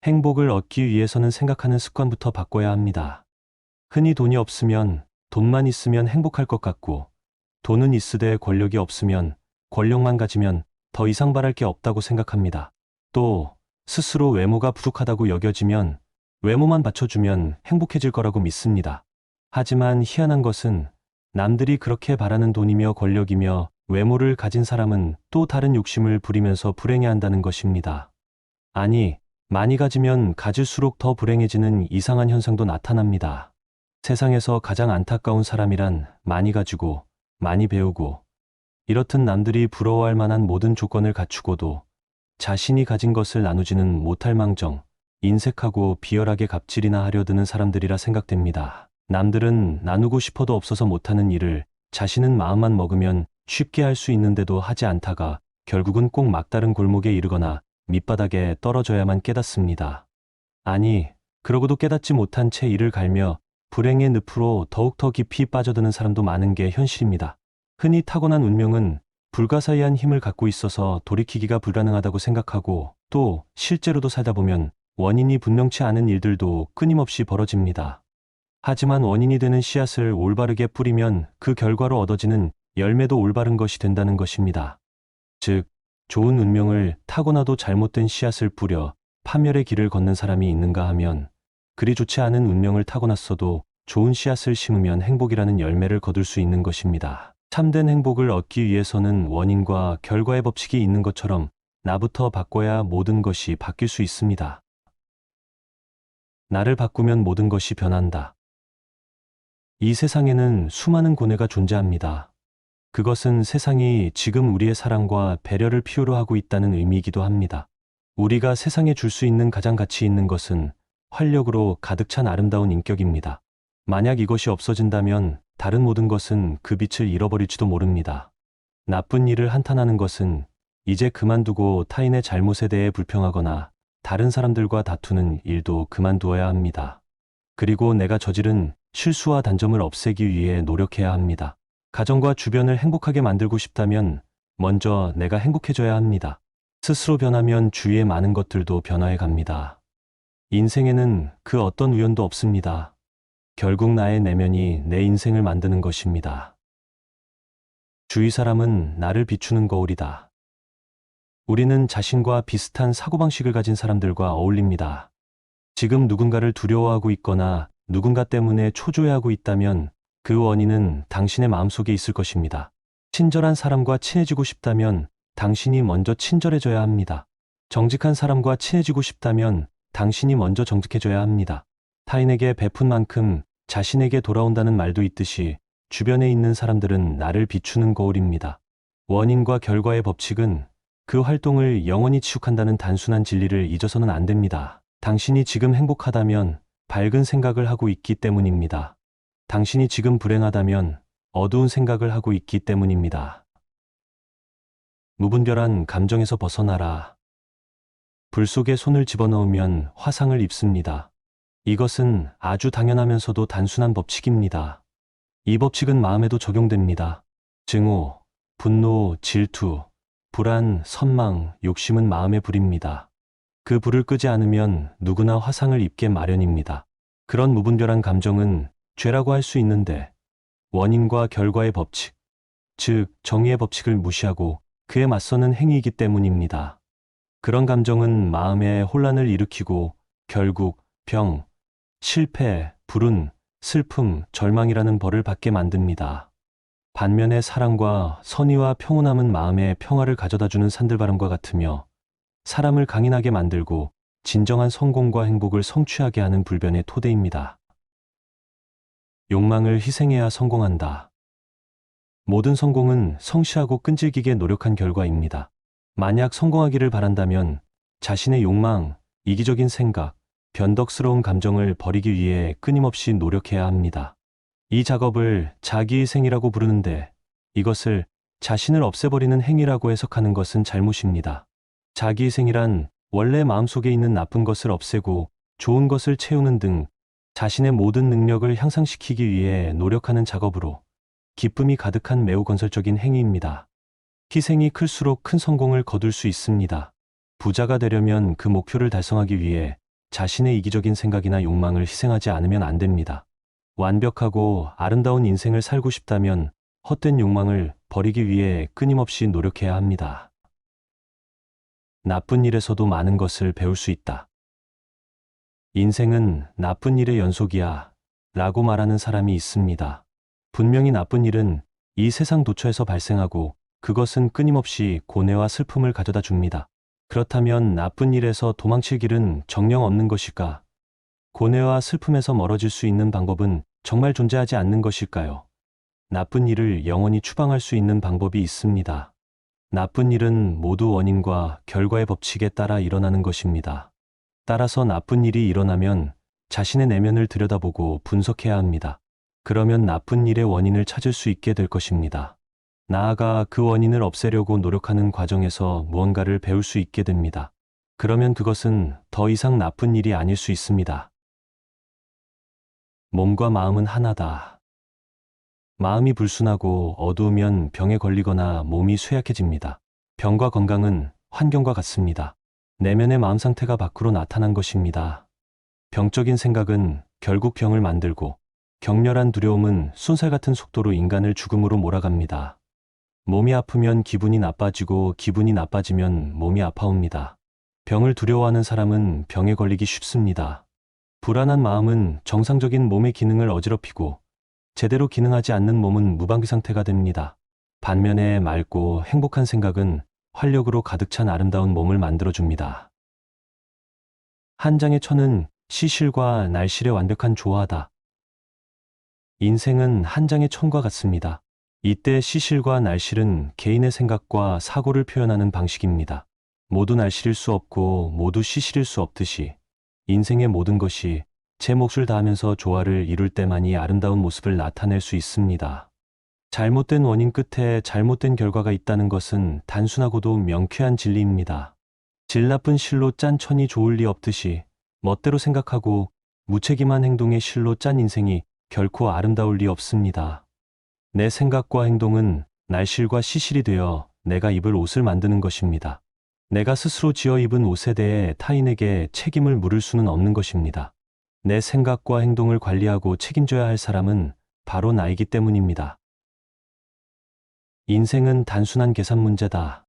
행복을 얻기 위해서는 생각하는 습관부터 바꿔야 합니다. 흔히 돈이 없으면 돈만 있으면 행복할 것 같고, 돈은 있으되 권력이 없으면 권력만 가지면 더 이상 바랄 게 없다고 생각합니다. 또 스스로 외모가 부족하다고 여겨지면 외모만 받쳐주면 행복해질 거라고 믿습니다. 하지만 희한한 것은 남들이 그렇게 바라는 돈이며 권력이며 외모를 가진 사람은 또 다른 욕심을 부리면서 불행해한다는 것입니다. 아니, 많이 가지면 가질수록 더 불행해지는 이상한 현상도 나타납니다. 세상에서 가장 안타까운 사람이란 많이 가지고 많이 배우고 이렇듯 남들이 부러워할 만한 모든 조건을 갖추고도 자신이 가진 것을 나누지는 못할 망정 인색하고 비열하게 갑질이나 하려 드는 사람들이라 생각됩니다. 남들은 나누고 싶어도 없어서 못하는 일을 자신은 마음만 먹으면 쉽게 할 수 있는데도 하지 않다가 결국은 꼭 막다른 골목에 이르거나 밑바닥에 떨어져야만 깨닫습니다. 아니, 그러고도 깨닫지 못한 채 이를 갈며 불행의 늪으로 더욱 더 깊이 빠져드는 사람도 많은 게 현실입니다. 흔히 타고난 운명은 불가사의한 힘을 갖고 있어서 돌이키기가 불가능하다고 생각하고, 또 실제로도 살다 보면 원인이 분명치 않은 일들도 끊임없이 벌어집니다. 하지만 원인이 되는 씨앗을 올바르게 뿌리면 그 결과로 얻어지는 열매도 올바른 것이 된다는 것입니다. 즉, 좋은 운명을 타고나도 잘못된 씨앗을 뿌려 파멸의 길을 걷는 사람이 있는가 하면, 그리 좋지 않은 운명을 타고났어도 좋은 씨앗을 심으면 행복이라는 열매를 거둘 수 있는 것입니다. 참된 행복을 얻기 위해서는 원인과 결과의 법칙이 있는 것처럼 나부터 바꿔야 모든 것이 바뀔 수 있습니다. 나를 바꾸면 모든 것이 변한다. 이 세상에는 수많은 고뇌가 존재합니다. 그것은 세상이 지금 우리의 사랑과 배려를 필요로 하고 있다는 의미이기도 합니다. 우리가 세상에 줄 수 있는 가장 가치 있는 것은 활력으로 가득 찬 아름다운 인격입니다. 만약 이것이 없어진다면 다른 모든 것은 그 빛을 잃어버릴지도 모릅니다. 나쁜 일을 한탄하는 것은 이제 그만두고 타인의 잘못에 대해 불평하거나 다른 사람들과 다투는 일도 그만두어야 합니다. 그리고 내가 저지른 실수와 단점을 없애기 위해 노력해야 합니다. 가정과 주변을 행복하게 만들고 싶다면 먼저 내가 행복해져야 합니다. 스스로 변하면 주위의 많은 것들도 변화해 갑니다. 인생에는 그 어떤 우연도 없습니다. 결국 나의 내면이 내 인생을 만드는 것입니다. 주위 사람은 나를 비추는 거울이다. 우리는 자신과 비슷한 사고방식을 가진 사람들과 어울립니다. 지금 누군가를 두려워하고 있거나 누군가 때문에 초조해하고 있다면 그 원인은 당신의 마음속에 있을 것입니다. 친절한 사람과 친해지고 싶다면 당신이 먼저 친절해져야 합니다. 정직한 사람과 친해지고 싶다면 당신이 먼저 정직해져야 합니다. 타인에게 베푼 만큼 자신에게 돌아온다는 말도 있듯이 주변에 있는 사람들은 나를 비추는 거울입니다. 원인과 결과의 법칙은 그 활동을 영원히 지속한다는 단순한 진리를 잊어서는 안 됩니다. 당신이 지금 행복하다면 밝은 생각을 하고 있기 때문입니다. 당신이 지금 불행하다면 어두운 생각을 하고 있기 때문입니다. 무분별한 감정에서 벗어나라. 불 속에 손을 집어넣으면 화상을 입습니다. 이것은 아주 당연하면서도 단순한 법칙입니다. 이 법칙은 마음에도 적용됩니다. 증오, 분노, 질투, 불안, 선망, 욕심은 마음의 불입니다. 그 불을 끄지 않으면 누구나 화상을 입게 마련입니다. 그런 무분별한 감정은 죄라고 할 수 있는데, 원인과 결과의 법칙, 즉 정의의 법칙을 무시하고 그에 맞서는 행위이기 때문입니다. 그런 감정은 마음에 혼란을 일으키고 결국 병, 실패, 불운, 슬픔, 절망이라는 벌을 받게 만듭니다. 반면에 사랑과 선의와 평온함은 마음에 평화를 가져다주는 산들바람과 같으며 사람을 강인하게 만들고 진정한 성공과 행복을 성취하게 하는 불변의 토대입니다. 욕망을 희생해야 성공한다. 모든 성공은 성실하고 끈질기게 노력한 결과입니다. 만약 성공하기를 바란다면 자신의 욕망, 이기적인 생각, 변덕스러운 감정을 버리기 위해 끊임없이 노력해야 합니다. 이 작업을 자기희생이라고 부르는데 이것을 자신을 없애버리는 행위라고 해석하는 것은 잘못입니다. 자기희생이란 원래 마음속에 있는 나쁜 것을 없애고 좋은 것을 채우는 등 자신의 모든 능력을 향상시키기 위해 노력하는 작업으로 기쁨이 가득한 매우 건설적인 행위입니다. 희생이 클수록 큰 성공을 거둘 수 있습니다. 부자가 되려면 그 목표를 달성하기 위해 자신의 이기적인 생각이나 욕망을 희생하지 않으면 안 됩니다. 완벽하고 아름다운 인생을 살고 싶다면 헛된 욕망을 버리기 위해 끊임없이 노력해야 합니다. 나쁜 일에서도 많은 것을 배울 수 있다. 인생은 나쁜 일의 연속이야 라고 말하는 사람이 있습니다. 분명히 나쁜 일은 이 세상 도처에서 발생하고 그것은 끊임없이 고뇌와 슬픔을 가져다 줍니다. 그렇다면 나쁜 일에서 도망칠 길은 정녕 없는 것일까? 고뇌와 슬픔에서 멀어질 수 있는 방법은 정말 존재하지 않는 것일까요? 나쁜 일을 영원히 추방할 수 있는 방법이 있습니다. 나쁜 일은 모두 원인과 결과의 법칙에 따라 일어나는 것입니다. 따라서 나쁜 일이 일어나면 자신의 내면을 들여다보고 분석해야 합니다. 그러면 나쁜 일의 원인을 찾을 수 있게 될 것입니다. 나아가 그 원인을 없애려고 노력하는 과정에서 무언가를 배울 수 있게 됩니다. 그러면 그것은 더 이상 나쁜 일이 아닐 수 있습니다. 몸과 마음은 하나다. 마음이 불순하고 어두우면 병에 걸리거나 몸이 쇠약해집니다. 병과 건강은 환경과 같습니다. 내면의 마음 상태가 밖으로 나타난 것입니다. 병적인 생각은 결국 병을 만들고 격렬한 두려움은 쏜살 같은 속도로 인간을 죽음으로 몰아갑니다. 몸이 아프면 기분이 나빠지고 기분이 나빠지면 몸이 아파옵니다. 병을 두려워하는 사람은 병에 걸리기 쉽습니다. 불안한 마음은 정상적인 몸의 기능을 어지럽히고 제대로 기능하지 않는 몸은 무방비 상태가 됩니다. 반면에 맑고 행복한 생각은 활력으로 가득 찬 아름다운 몸을 만들어줍니다. 한 장의 천은 시실과 날실의 완벽한 조화다. 인생은 한 장의 천과 같습니다. 이때 시실과 날실은 개인의 생각과 사고를 표현하는 방식입니다. 모두 날실일 수 없고 모두 시실일 수 없듯이 인생의 모든 것이 제 몫을 다하면서 조화를 이룰 때만이 아름다운 모습을 나타낼 수 있습니다. 잘못된 원인 끝에 잘못된 결과가 있다는 것은 단순하고도 명쾌한 진리입니다. 질 나쁜 실로 짠 천이 좋을 리 없듯이 멋대로 생각하고 무책임한 행동의 실로 짠 인생이 결코 아름다울 리 없습니다. 내 생각과 행동은 날실과 시실이 되어 내가 입을 옷을 만드는 것입니다. 내가 스스로 지어 입은 옷에 대해 타인에게 책임을 물을 수는 없는 것입니다. 내 생각과 행동을 관리하고 책임져야 할 사람은 바로 나이기 때문입니다. 인생은 단순한 계산 문제다.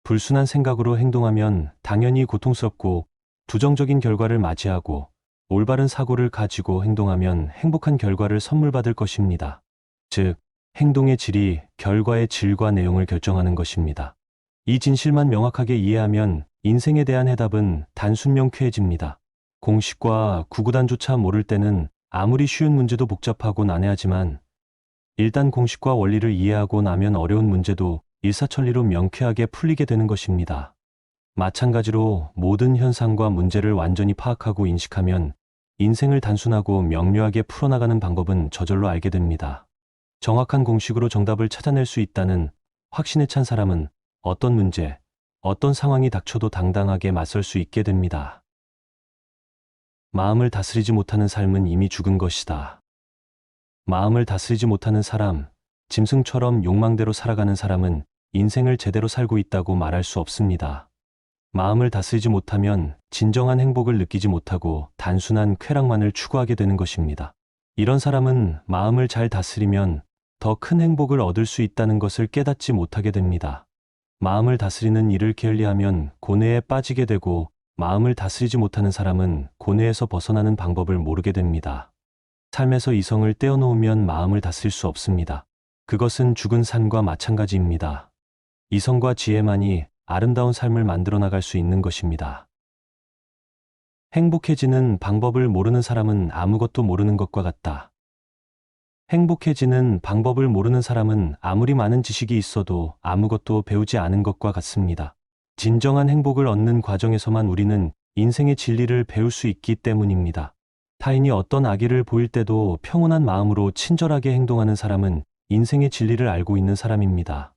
불순한 생각으로 행동하면 당연히 고통스럽고 부정적인 결과를 맞이하고 올바른 사고를 가지고 행동하면 행복한 결과를 선물 받을 것입니다. 즉, 행동의 질이 결과의 질과 내용을 결정하는 것입니다. 이 진실만 명확하게 이해하면 인생에 대한 해답은 단순 명쾌해집니다. 공식과 구구단조차 모를 때는 아무리 쉬운 문제도 복잡하고 난해하지만 일단 공식과 원리를 이해하고 나면 어려운 문제도 일사천리로 명쾌하게 풀리게 되는 것입니다. 마찬가지로 모든 현상과 문제를 완전히 파악하고 인식하면 인생을 단순하고 명료하게 풀어나가는 방법은 저절로 알게 됩니다. 정확한 공식으로 정답을 찾아낼 수 있다는 확신에 찬 사람은 어떤 문제, 어떤 상황이 닥쳐도 당당하게 맞설 수 있게 됩니다. 마음을 다스리지 못하는 삶은 이미 죽은 것이다. 마음을 다스리지 못하는 사람, 짐승처럼 욕망대로 살아가는 사람은 인생을 제대로 살고 있다고 말할 수 없습니다. 마음을 다스리지 못하면 진정한 행복을 느끼지 못하고 단순한 쾌락만을 추구하게 되는 것입니다. 이런 사람은 마음을 잘 다스리면 더 큰 행복을 얻을 수 있다는 것을 깨닫지 못하게 됩니다. 마음을 다스리는 일을 게을리하면 고뇌에 빠지게 되고 마음을 다스리지 못하는 사람은 고뇌에서 벗어나는 방법을 모르게 됩니다. 삶에서 이성을 떼어놓으면 마음을 다스릴 수 없습니다. 그것은 죽은 산과 마찬가지입니다. 이성과 지혜만이 아름다운 삶을 만들어 나갈 수 있는 것입니다. 행복해지는 방법을 모르는 사람은 아무것도 모르는 것과 같다. 행복해지는 방법을 모르는 사람은 아무리 많은 지식이 있어도 아무것도 배우지 않은 것과 같습니다. 진정한 행복을 얻는 과정에서만 우리는 인생의 진리를 배울 수 있기 때문입니다. 타인이 어떤 악의를 보일 때도 평온한 마음으로 친절하게 행동하는 사람은 인생의 진리를 알고 있는 사람입니다.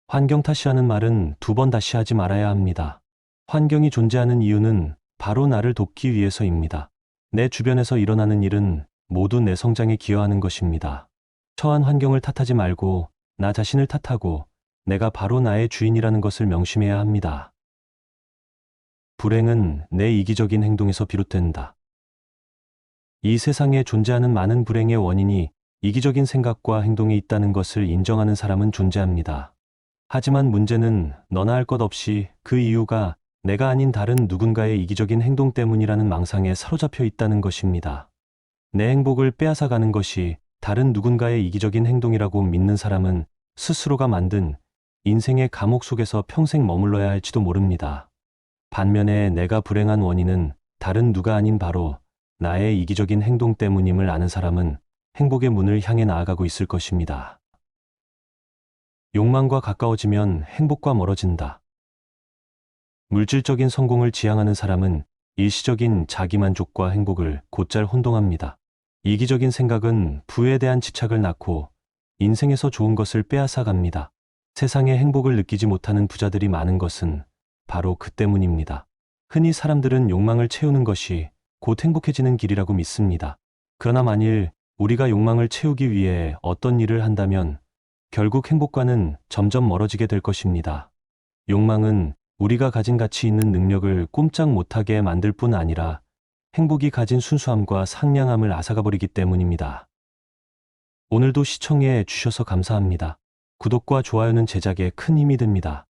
환경 탓이하는 말은 두 번 다시 하지 말아야 합니다. 환경이 존재하는 이유는 바로 나를 돕기 위해서입니다. 내 주변에서 일어나는 일은 모두 내 성장에 기여하는 것입니다. 처한 환경을 탓하지 말고 나 자신을 탓하고 내가 바로 나의 주인이라는 것을 명심해야 합니다. 불행은 내 이기적인 행동에서 비롯된다. 이 세상에 존재하는 많은 불행의 원인이 이기적인 생각과 행동에 있다는 것을 인정하는 사람은 존재합니다. 하지만 문제는 너나 할 것 없이 그 이유가 내가 아닌 다른 누군가의 이기적인 행동 때문이라는 망상에 사로잡혀 있다는 것입니다. 내 행복을 빼앗아가는 것이 다른 누군가의 이기적인 행동이라고 믿는 사람은 스스로가 만든 인생의 감옥 속에서 평생 머물러야 할지도 모릅니다. 반면에 내가 불행한 원인은 다른 누가 아닌 바로 나의 이기적인 행동 때문임을 아는 사람은 행복의 문을 향해 나아가고 있을 것입니다. 욕망과 가까워지면 행복과 멀어진다. 물질적인 성공을 지향하는 사람은 일시적인 자기만족과 행복을 곧잘 혼동합니다. 이기적인 생각은 부에 대한 집착을 낳고 인생에서 좋은 것을 빼앗아 갑니다. 세상에 행복을 느끼지 못하는 부자들이 많은 것은 바로 그 때문입니다. 흔히 사람들은 욕망을 채우는 것이 곧 행복해지는 길이라고 믿습니다. 그러나 만일 우리가 욕망을 채우기 위해 어떤 일을 한다면 결국 행복과는 점점 멀어지게 될 것입니다. 욕망은 우리가 가진 가치 있는 능력을 꼼짝 못하게 만들 뿐 아니라 행복이 가진 순수함과 상냥함을 앗아가버리기 때문입니다. 오늘도 시청해 주셔서 감사합니다. 구독과 좋아요는 제작에 큰 힘이 됩니다.